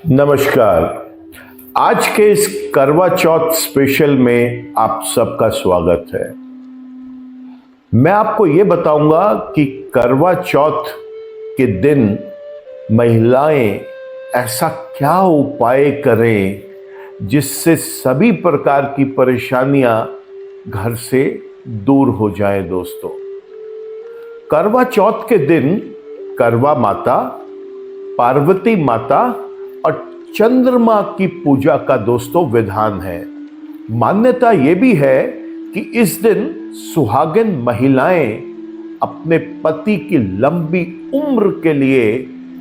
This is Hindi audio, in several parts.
नमस्कार। आज के इस करवा चौथ स्पेशल में आप सबका स्वागत है। मैं आपको ये बताऊंगा कि करवा चौथ के दिन महिलाएं ऐसा क्या उपाय करें जिससे सभी प्रकार की परेशानियां घर से दूर हो जाएं। दोस्तों, करवा चौथ के दिन करवा माता, पार्वती माता और चंद्रमा की पूजा का दोस्तों विधान है। मान्यता यह भी है कि इस दिन सुहागिन महिलाएं अपने पति की लंबी उम्र के लिए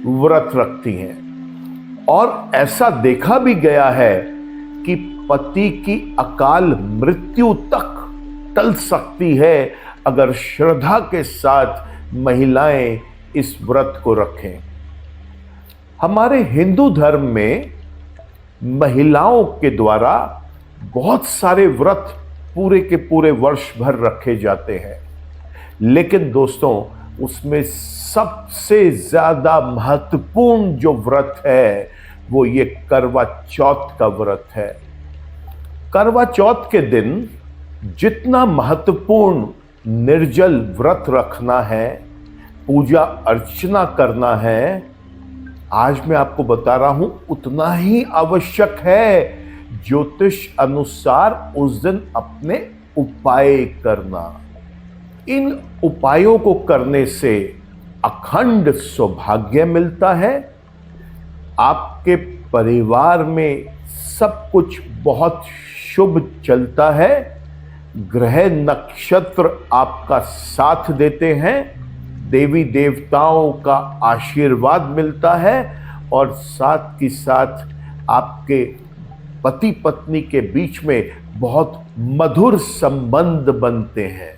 व्रत रखती हैं और ऐसा देखा भी गया है कि पति की अकाल मृत्यु तक टल सकती है अगर श्रद्धा के साथ महिलाएं इस व्रत को रखें। हमारे हिंदू धर्म में महिलाओं के द्वारा बहुत सारे व्रत पूरे के पूरे वर्ष भर रखे जाते हैं, लेकिन दोस्तों उसमें सबसे ज्यादा महत्वपूर्ण जो व्रत है वो ये करवा चौथ का व्रत है। करवा चौथ के दिन जितना महत्वपूर्ण निर्जल व्रत रखना है, पूजा अर्चना करना है, आज मैं आपको बता रहा हूं उतना ही आवश्यक है ज्योतिष अनुसार उस दिन अपने उपाय करना। इन उपायों को करने से अखंड सौभाग्य मिलता है, आपके परिवार में सब कुछ बहुत शुभ चलता है, ग्रह नक्षत्र आपका साथ देते हैं, देवी देवताओं का आशीर्वाद मिलता है और साथ ही साथ आपके पति पत्नी के बीच में बहुत मधुर संबंध बनते हैं।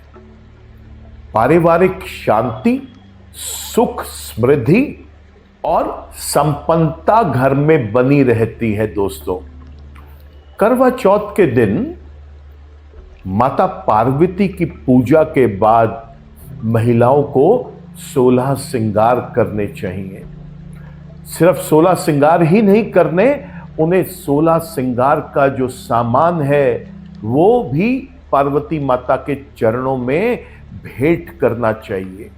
पारिवारिक शांति, सुख, समृद्धि और संपन्नता घर में बनी रहती है। दोस्तों, करवा चौथ के दिन माता पार्वती की पूजा के बाद महिलाओं को 16 श्रृंगार करने चाहिए। सिर्फ 16 श्रृंगार ही नहीं करने, उन्हें 16 श्रृंगार का जो सामान है वो भी पार्वती माता के चरणों में भेंट करना चाहिए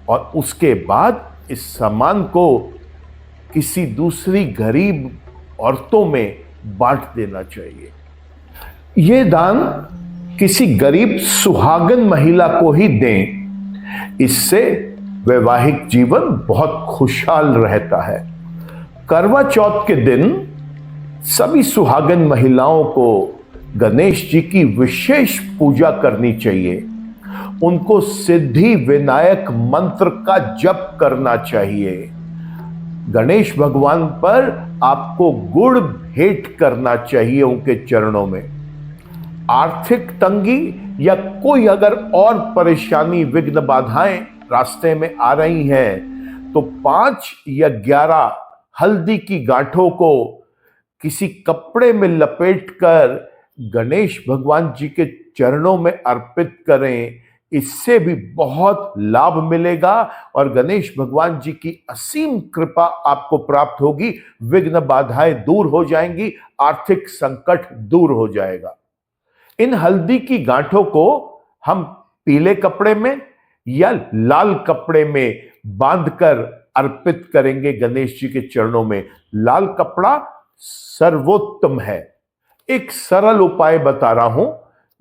और उसके बाद इस सामान को किसी दूसरी गरीब औरतों में बांट देना चाहिए। ये दान किसी गरीब सुहागन महिला को ही दें, इससे वैवाहिक जीवन बहुत खुशहाल रहता है। करवा चौथ के दिन सभी सुहागन महिलाओं को गणेश जी की विशेष पूजा करनी चाहिए। उनको सिद्धि विनायक मंत्र का जप करना चाहिए। गणेश भगवान पर आपको गुड़ भेंट करना चाहिए उनके चरणों में। आर्थिक तंगी या कोई अगर और परेशानी, विघ्न, बाधाएं रास्ते में आ रही हैं तो 5 या 11 हल्दी की गांठों को किसी कपड़े में लपेटकर गणेश भगवान जी के चरणों में अर्पित करें। इससे भी बहुत लाभ मिलेगा और गणेश भगवान जी की असीम कृपा आपको प्राप्त होगी। विघ्न बाधाएं दूर हो जाएंगी, आर्थिक संकट दूर हो जाएगा। इन हल्दी की गांठों को हम पीले कपड़े में या लाल कपड़े में बांधकर अर्पित करेंगे गणेश जी के चरणों में। लाल कपड़ा सर्वोत्तम है। एक सरल उपाय बता रहा हूं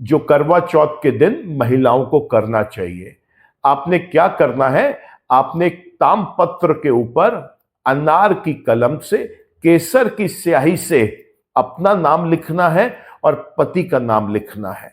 जो करवा चौथ के दिन महिलाओं को करना चाहिए। आपने क्या करना है, आपने एक तामपत्र के ऊपर अनार की कलम से, केसर की स्याही से अपना नाम लिखना है और पति का नाम लिखना है।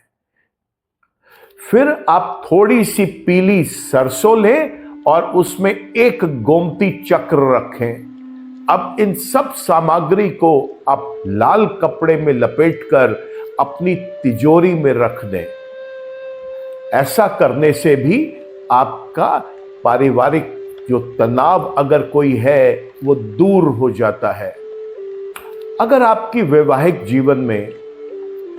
फिर आप थोड़ी सी पीली सरसों लें और उसमें एक गोमती चक्र रखें। अब इन सब सामग्री को आप लाल कपड़े में लपेटकर अपनी तिजोरी में रख दें। ऐसा करने से भी आपका पारिवारिक जो तनाव अगर कोई है वो दूर हो जाता है। अगर आपकी वैवाहिक जीवन में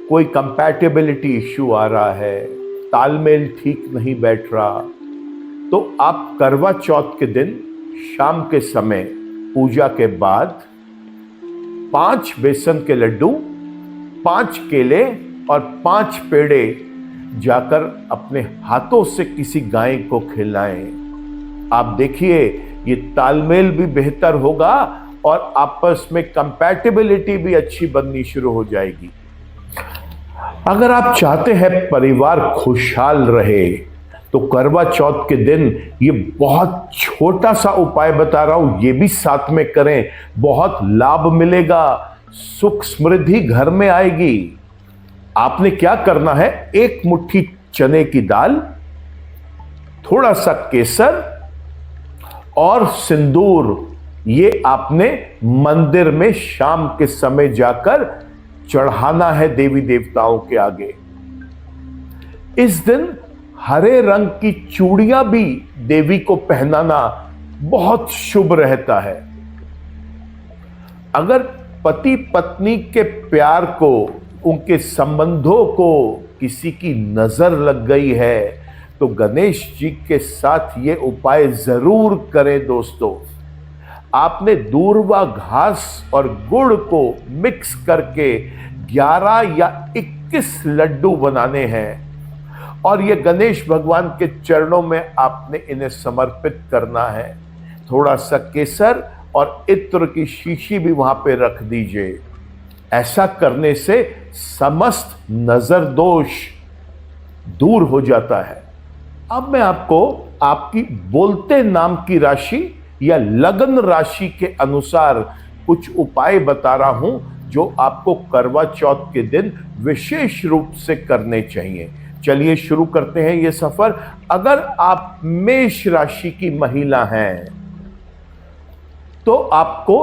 कोई कंपैटिबिलिटी इश्यू आ रहा है, तालमेल ठीक नहीं बैठ रहा, तो आप करवा चौथ के दिन शाम के समय पूजा के बाद 5 बेसन के लड्डू, 5 केले और 5 पेड़े जाकर अपने हाथों से किसी गाय को खिलाएं। आप देखिए ये तालमेल भी बेहतर होगा और आपस में कंपैटिबिलिटी भी अच्छी बननी शुरू हो जाएगी। अगर आप चाहते हैं परिवार खुशहाल रहे तो करवा चौथ के दिन ये बहुत छोटा सा उपाय बता रहा हूं, ये भी साथ में करें, बहुत लाभ मिलेगा, सुख समृद्धि घर में आएगी। आपने क्या करना है, 1 मुट्ठी चने की दाल, थोड़ा सा केसर और सिंदूर, ये आपने मंदिर में शाम के समय जाकर चढ़ाना है देवी देवताओं के आगे। इस दिन हरे रंग की चूड़ियां भी देवी को पहनाना बहुत शुभ रहता है। अगर पति पत्नी के प्यार को, उनके संबंधों को किसी की नजर लग गई है तो गणेश जी के साथ ये उपाय जरूर करें दोस्तों। आपने दूर्वा घास और गुड़ को मिक्स करके 11 या 21 लड्डू बनाने हैं और ये गणेश भगवान के चरणों में आपने इन्हें समर्पित करना है। थोड़ा सा केसर और इत्र की शीशी भी वहां पे रख दीजिए। ऐसा करने से समस्त नजर दोष दूर हो जाता है। अब मैं आपको आपकी बोलते नाम की राशि या लगन राशि के अनुसार कुछ उपाय बता रहा हूं जो आपको करवा चौथ के दिन विशेष रूप से करने चाहिए। चलिए शुरू करते हैं ये सफर। अगर आप मेष राशि की महिला हैं तो आपको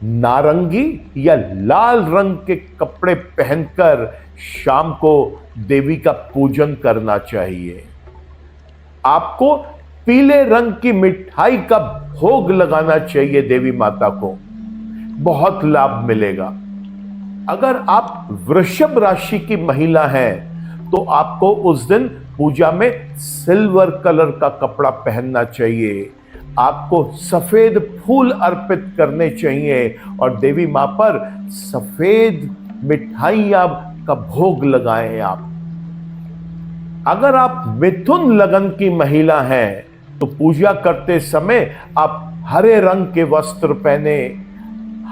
नारंगी या लाल रंग के कपड़े पहनकर शाम को देवी का पूजन करना चाहिए। आपको पीले रंग की मिठाई का भोग लगाना चाहिए देवी माता को, बहुत लाभ मिलेगा। अगर आप वृषभ राशि की महिला हैं तो आपको उस दिन पूजा में सिल्वर कलर का कपड़ा पहनना चाहिए। आपको सफेद फूल अर्पित करने चाहिए और देवी मां पर सफेद मिठाइयां का भोग लगाएं आप। अगर आप मिथुन लगन की महिला हैं तो पूजा करते समय आप हरे रंग के वस्त्र पहने,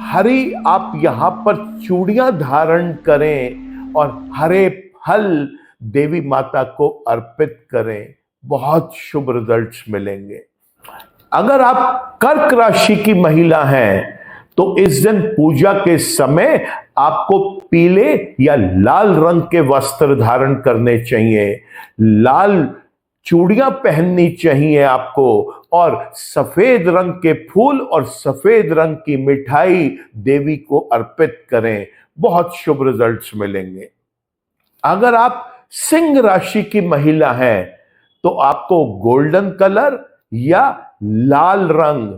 हरी आप यहां पर चूड़ियां धारण करें और हरे फल देवी माता को अर्पित करें, बहुत शुभ रिजल्ट्स मिलेंगे। अगर आप कर्क राशि की महिला हैं तो इस दिन पूजा के समय आपको पीले या लाल रंग के वस्त्र धारण करने चाहिए, लाल चूड़ियां पहननी चाहिए आपको और सफेद रंग के फूल और सफेद रंग की मिठाई देवी को अर्पित करें, बहुत शुभ रिजल्ट्स मिलेंगे। अगर आप सिंह राशि की महिला हैं तो आपको गोल्डन कलर या लाल रंग,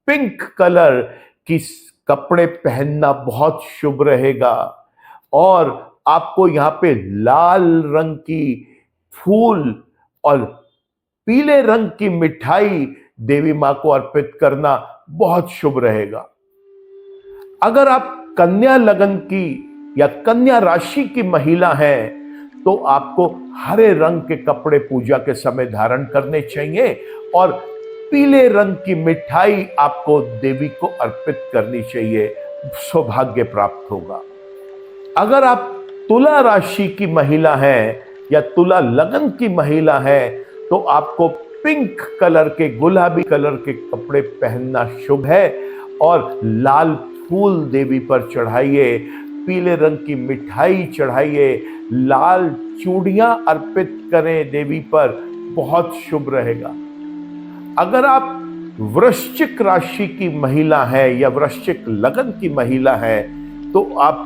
पिंक कलर की कपड़े पहनना बहुत शुभ रहेगा और आपको यहां पे लाल रंग की फूल और पीले रंग की मिठाई देवी मां को अर्पित करना बहुत शुभ रहेगा। अगर आप कन्या लगन की या कन्या राशि की महिला हैं तो आपको हरे रंग के कपड़े पूजा के समय धारण करने चाहिए और पीले रंग की मिठाई आपको देवी को अर्पित करनी चाहिए, सौभाग्य प्राप्त होगा। अगर आप तुला राशि की महिला हैं या तुला लगन की महिला हैं तो आपको पिंक कलर के, गुलाबी कलर के कपड़े पहनना शुभ है और लाल फूल देवी पर चढ़ाइए, पीले रंग की मिठाई चढ़ाइए, लाल चूड़ियां अर्पित करें देवी पर, बहुत शुभ रहेगा। अगर आप वृश्चिक राशि की महिला है या वृश्चिक लगन की महिला है तो आप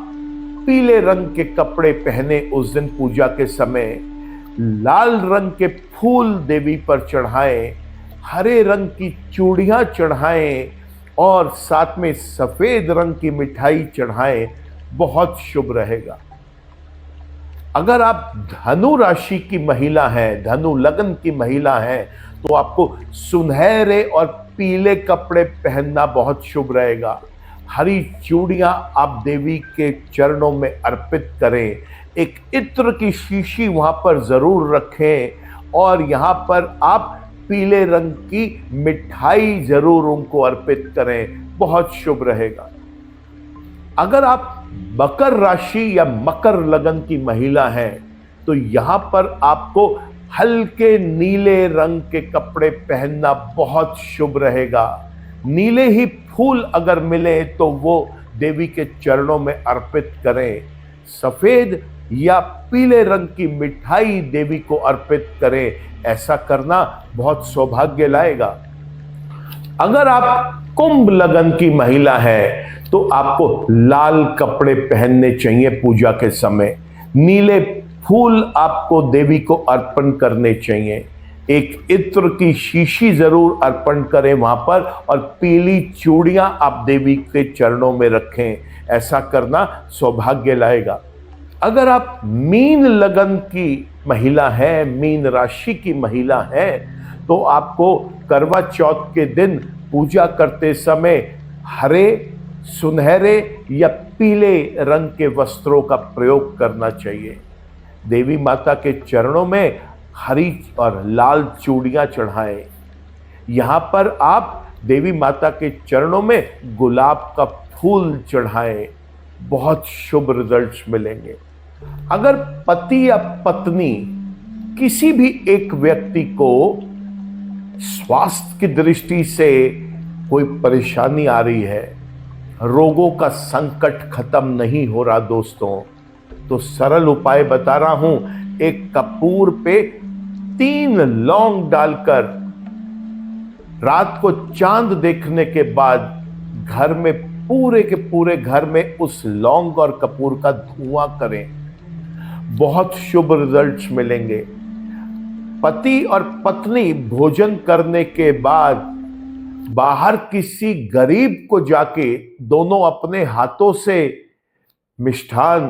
पीले रंग के कपड़े पहने उस दिन पूजा के समय, लाल रंग के फूल देवी पर चढ़ाएं, हरे रंग की चूड़ियां चढ़ाएं और साथ में सफेद रंग की मिठाई चढ़ाएं, बहुत शुभ रहेगा। अगर आप धनु राशि की महिला हैं, धनु लग्न की महिला हैं, तो आपको सुनहरे और पीले कपड़े पहनना बहुत शुभ रहेगा। हरी चूड़ियां आप देवी के चरणों में अर्पित करें। एक इत्र की शीशी वहां पर जरूर रखें और यहां पर आप पीले रंग की मिठाई जरूर उनको अर्पित करें, बहुत शुभ रहेगा। अगर आप मकर राशि या मकर लगन की महिला हैं, तो यहां पर आपको हल्के नीले रंग के कपड़े पहनना बहुत शुभ रहेगा। नीले ही फूल अगर मिले तो वो देवी के चरणों में अर्पित करें। सफेद या पीले रंग की मिठाई देवी को अर्पित करें, ऐसा करना बहुत सौभाग्य लाएगा। अगर आप कुंभ लगन की महिला है, तो आपको लाल कपड़े पहनने चाहिए पूजा के समय। नीले फूल आपको देवी को अर्पण करने चाहिए। एक इत्र की शीशी जरूर अर्पण करें वहां पर, और पीली चूड़ियां आप देवी के चरणों में रखें, ऐसा करना सौभाग्य लाएगा। अगर आप मीन लगन की महिला है, मीन राशि की महिला है, तो आपको करवा चौथ के दिन पूजा करते समय हरे, सुनहरे या पीले रंग के वस्त्रों का प्रयोग करना चाहिए। देवी माता के चरणों में हरी और लाल चूड़ियां चढ़ाएं। यहां पर आप देवी माता के चरणों में गुलाब का फूल चढ़ाएं, बहुत शुभ रिजल्ट्स मिलेंगे। अगर पति या पत्नी किसी भी एक व्यक्ति को स्वास्थ्य की दृष्टि से कोई परेशानी आ रही है, रोगों का संकट खत्म नहीं हो रहा दोस्तों, तो सरल उपाय बता रहा हूं। एक कपूर पे 3 लौंग डालकर रात को चांद देखने के बाद घर में पूरे के पूरे घर में उस लौंग और कपूर का धुआं करें, बहुत शुभ रिजल्ट्स मिलेंगे। पति और पत्नी भोजन करने के बाद बाहर किसी गरीब को जाके दोनों अपने हाथों से मिष्ठान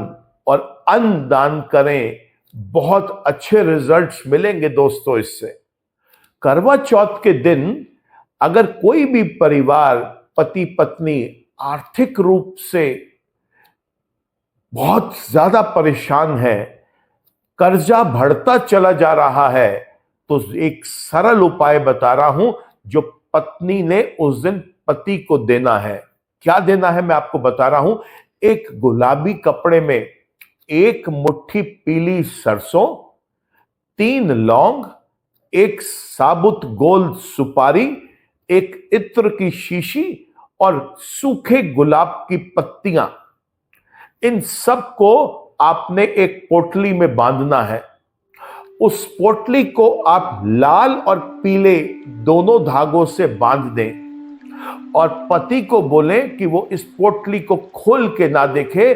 और अन्न दान करें, बहुत अच्छे रिजल्ट्स मिलेंगे दोस्तों इससे। करवा चौथ के दिन अगर कोई भी परिवार, पति पत्नी आर्थिक रूप से बहुत ज्यादा परेशान है, कर्जा बढ़ता चला जा रहा है, तो एक सरल उपाय बता रहा हूं जो पत्नी ने उस दिन पति को देना है। क्या देना है मैं आपको बता रहा हूं। एक गुलाबी कपड़े में 1 मुट्ठी पीली सरसों, 3 लौंग, 1 साबुत गोल सुपारी, 1 इत्र की शीशी और सूखे गुलाब की पत्तियां, इन सब को आपने एक पोटली में बांधना है। उस पोटली को आप लाल और पीले दोनों धागों से बांध दें और पति को बोलें कि वो इस पोटली को खोल के ना देखे।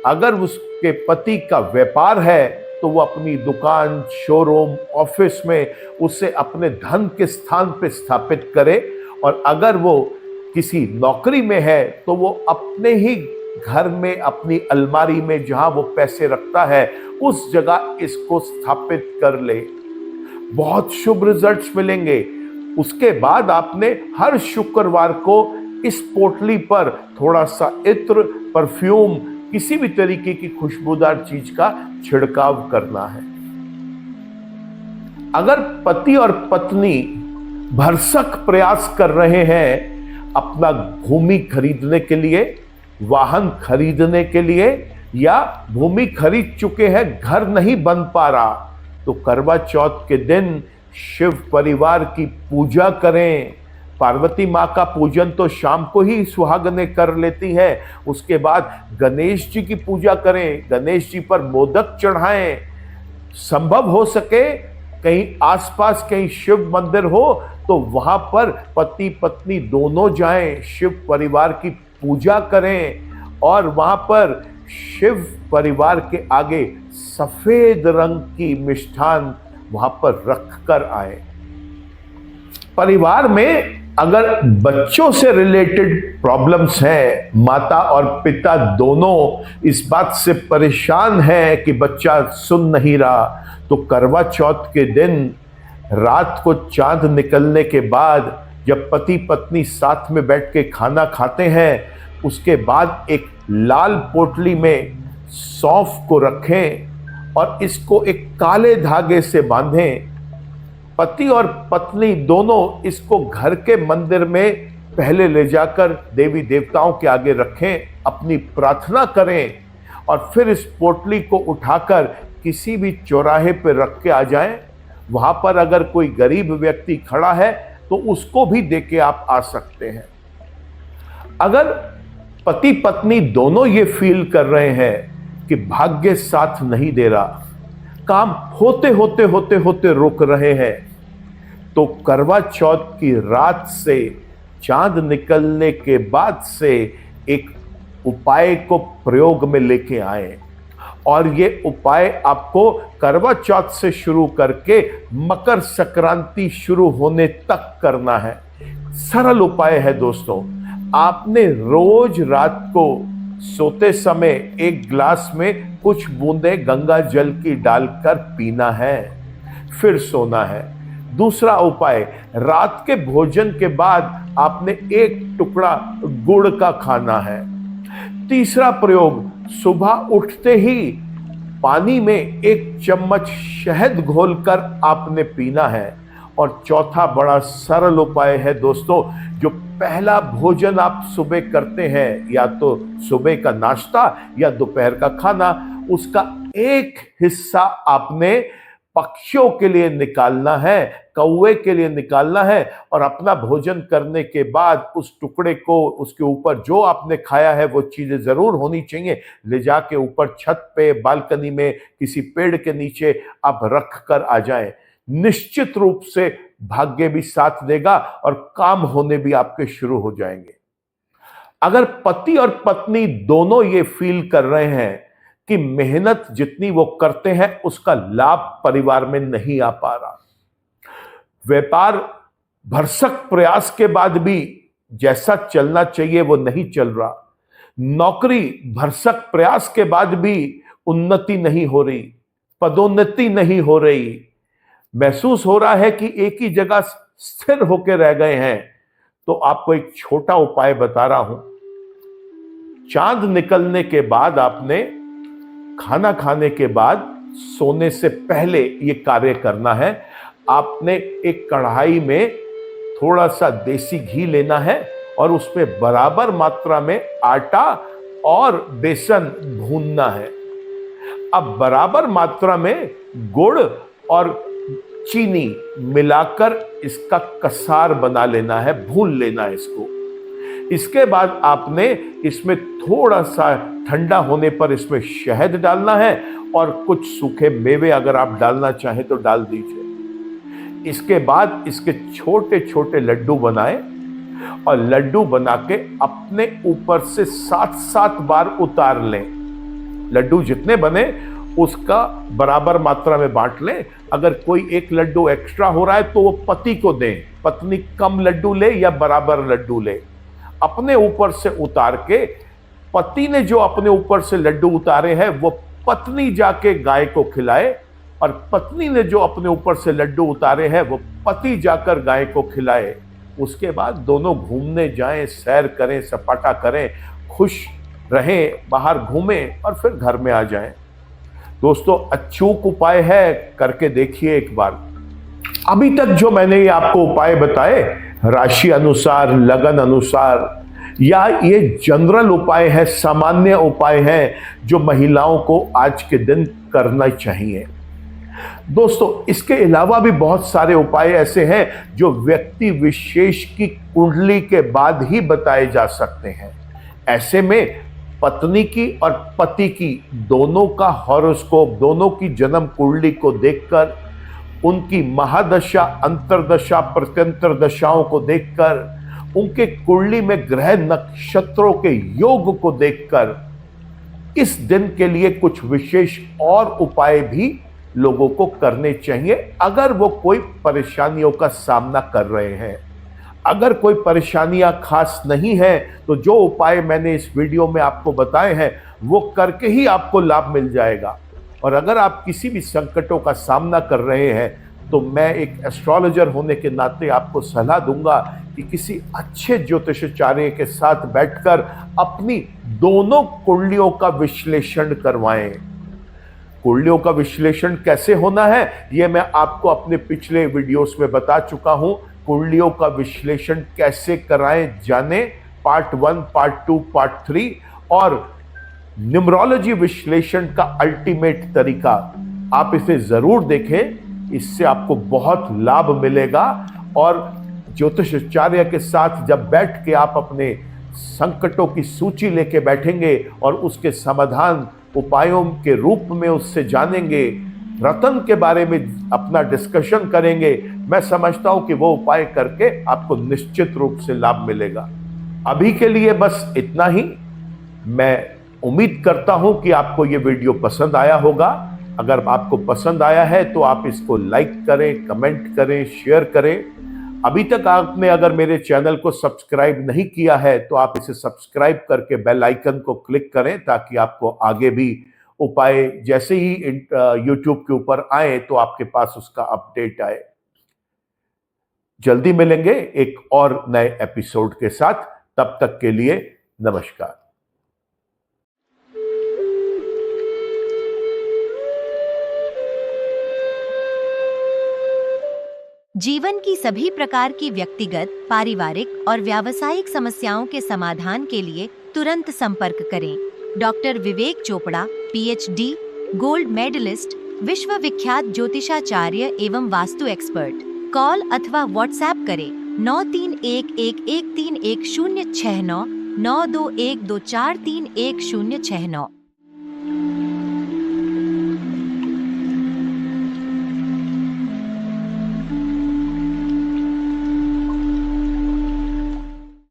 अगर उसके पति का व्यापार है तो वो अपनी दुकान, शोरूम, ऑफिस में उसे अपने धन के स्थान पर स्थापित करे, और अगर वो किसी नौकरी में है तो वो अपने ही घर में, अपनी अलमारी में जहां वो पैसे रखता है, उस जगह इसको स्थापित कर ले, बहुत शुभ रिजल्ट्स मिलेंगे। उसके बाद आपने हर शुक्रवार को इस पोटली पर थोड़ा सा इत्र, परफ्यूम, किसी भी तरीके की खुशबूदार चीज का छिड़काव करना है। अगर पति और पत्नी भरसक प्रयास कर रहे हैं अपना भूमि खरीदने के लिए, वाहन खरीदने के लिए, या भूमि खरीद चुके हैं, घर नहीं बन पा रहा, तो करवा चौथ के दिन शिव परिवार की पूजा करें। पार्वती माँ का पूजन तो शाम को ही सुहागने कर लेती हैं, उसके बाद गणेश जी की पूजा करें, गणेश जी पर मोदक चढ़ाएं। संभव हो सके कहीं आसपास कहीं शिव मंदिर हो तो वहां पर पति पत्नी दोनों जाएं, शिव परिवार की पूजा करें और वहां पर शिव परिवार के आगे सफेद रंग की मिष्ठान वहां पर रख कर आए। परिवार में अगर बच्चों से रिलेटेड प्रॉब्लम्स हैं, माता और पिता दोनों इस बात से परेशान हैं कि बच्चा सुन नहीं रहा, तो करवा चौथ के दिन रात को चांद निकलने के बाद जब पति पत्नी साथ में बैठ के खाना खाते हैं, उसके बाद एक लाल पोटली में सौंफ को रखें और इसको एक काले धागे से बांधें। पति और पत्नी दोनों इसको घर के मंदिर में पहले ले जाकर देवी देवताओं के आगे रखें, अपनी प्रार्थना करें और फिर इस पोटली को उठाकर किसी भी चौराहे पर रख के आ जाएं। वहां पर अगर कोई गरीब व्यक्ति खड़ा है तो उसको भी देके आप आ सकते हैं। अगर पति पत्नी दोनों ये फील कर रहे हैं कि भाग्य साथ नहीं दे रहा, काम होते होते होते होते रुक रहे हैं, तो करवा चौथ की रात से चांद निकलने के बाद से एक उपाय को प्रयोग में लेके आए और ये उपाय आपको करवा चौथ से शुरू करके मकर संक्रांति शुरू होने तक करना है। सरल उपाय है दोस्तों। आपने रोज रात को सोते समय एक गिलास में कुछ बूंदें गंगा जल की डालकर पीना है, फिर सोना है। दूसरा उपाय, रात के भोजन के बाद आपने एक टुकड़ा गुड़ का खाना है। तीसरा प्रयोग, सुबह उठते ही पानी में एक चम्मच शहद घोलकर आपने पीना है। और चौथा बड़ा सरल उपाय है दोस्तों, जो पहला भोजन आप सुबह करते हैं, या तो सुबह का नाश्ता या दोपहर का खाना, उसका एक हिस्सा आपने पक्षियों के लिए निकालना है, कौवे के लिए निकालना है और अपना भोजन करने के बाद उस टुकड़े को, उसके ऊपर जो आपने खाया है वो चीजें जरूर होनी चाहिए, ले जाके ऊपर छत पे, बालकनी में, किसी पेड़ के नीचे आप रख कर आ जाएं। निश्चित रूप से भाग्य भी साथ देगा और काम होने भी आपके शुरू हो जाएंगे। अगर पति और पत्नी दोनों ये फील कर रहे हैं कि मेहनत जितनी वो करते हैं उसका लाभ परिवार में नहीं आ पा रहा, व्यापार भरसक प्रयास के बाद भी जैसा चलना चाहिए वो नहीं चल रहा, नौकरी भरसक प्रयास के बाद भी उन्नति नहीं हो रही, पदोन्नति नहीं हो रही, महसूस हो रहा है कि एक ही जगह स्थिर होकर रह गए हैं, तो आपको एक छोटा उपाय बता रहा हूं। चांद निकलने के बाद आपने खाना खाने के बाद सोने से पहले ये कार्य करना है। आपने एक कढ़ाई में थोड़ा सा देसी घी लेना है और उसमें बराबर मात्रा में आटा और बेसन भूनना है। अब बराबर मात्रा में गुड़ और चीनी मिलाकर इसका कसार बना लेना है, भून लेना है इसको। इसके बाद आपने इसमें थोड़ा सा ठंडा होने पर इसमें शहद डालना है और कुछ सूखे मेवे अगर आप डालना चाहें तो डाल दीजिए। इसके बाद इसके छोटे छोटे लड्डू बनाएं और लड्डू बना के अपने ऊपर से 7-7 बार उतार लें। लड्डू जितने बने उसका बराबर मात्रा में बांट लें। अगर कोई एक लड्डू एक्स्ट्रा हो रहा है तो वो पति को दें, पत्नी कम लड्डू ले या बराबर लड्डू ले। अपने ऊपर से उतार के, पति ने जो अपने ऊपर से लड्डू उतारे हैं वो पत्नी जाके गाय को खिलाए और पत्नी ने जो अपने ऊपर से लड्डू उतारे हैं वो पति जाकर गाय को खिलाए। उसके बाद दोनों घूमने जाएं, सैर करें, सपाटा करें, खुश रहें, बाहर घूमें और फिर घर में आ जाएं। दोस्तों, अचूक उपाय है, करके देखिए एक बार। अभी तक जो मैंने ये आपको उपाय बताए, राशि अनुसार, लगन अनुसार, या ये जनरल उपाय है, सामान्य उपाय है जो महिलाओं को आज के दिन करना चाहिए। दोस्तों, इसके अलावा भी बहुत सारे उपाय ऐसे हैं जो व्यक्ति विशेष की कुंडली के बाद ही बताए जा सकते हैं। ऐसे में पत्नी की और पति की दोनों का हॉरोस्कोप, दोनों की जन्म कुंडली को देखकर, उनकी महादशा, अंतरदशा, प्रत्यंतर दशाओं को देखकर, उनके कुंडली में ग्रह नक्षत्रों के योग को देखकर इस दिन के लिए कुछ विशेष और उपाय भी लोगों को करने चाहिए अगर वो कोई परेशानियों का सामना कर रहे हैं। अगर कोई परेशानियां खास नहीं है तो जो उपाय मैंने इस वीडियो में आपको बताए हैं वो करके ही आपको लाभ मिल जाएगा। और अगर आप किसी भी संकटों का सामना कर रहे हैं तो मैं एक एस्ट्रोलॉजर होने के नाते आपको सलाह दूंगा कि किसी अच्छे ज्योतिषाचार्य के साथ बैठकर अपनी दोनों कुंडलियों का विश्लेषण करवाएं। कुंडलियों का विश्लेषण कैसे होना है यह मैं आपको अपने पिछले वीडियोस में बता चुका हूं। कुंडलियों का विश्लेषण कैसे कराएं जाने, पार्ट 1, पार्ट 2, पार्ट 3। और न्यूमरोलॉजी विश्लेषण का अल्टीमेट तरीका, आप इसे जरूर देखें, इससे आपको बहुत लाभ मिलेगा। और ज्योतिषाचार्य के साथ जब बैठ के आप अपने संकटों की सूची लेके बैठेंगे और उसके समाधान उपायों के रूप में उससे जानेंगे, रतन के बारे में अपना डिस्कशन करेंगे, मैं समझता हूं कि वो उपाय करके आपको निश्चित रूप से लाभ मिलेगा। अभी के लिए बस इतना ही। मैं उम्मीद करता हूं कि आपको ये वीडियो पसंद आया होगा। अगर आपको पसंद आया है तो आप इसको लाइक करें, कमेंट करें, शेयर करें। अभी तक आपने अगर मेरे चैनल को सब्सक्राइब नहीं किया है तो आप इसे सब्सक्राइब करके बेल आइकन को क्लिक करें ताकि आपको आगे भी उपाय जैसे ही यूट्यूब के ऊपर आए तो आपके पास उसका अपडेट आए। जल्दी मिलेंगे एक और नए एपिसोड के साथ। तब तक के लिए नमस्कार। जीवन की सभी प्रकार की व्यक्तिगत, पारिवारिक और व्यावसायिक समस्याओं के समाधान के लिए तुरंत संपर्क करें। डॉक्टर विवेक चोपड़ा, पीएचडी, गोल्ड मेडलिस्ट, विश्व विख्यात ज्योतिषाचार्य एवं वास्तु एक्सपर्ट। कॉल अथवा व्हाट्सएप करें 9311131069 9212431069।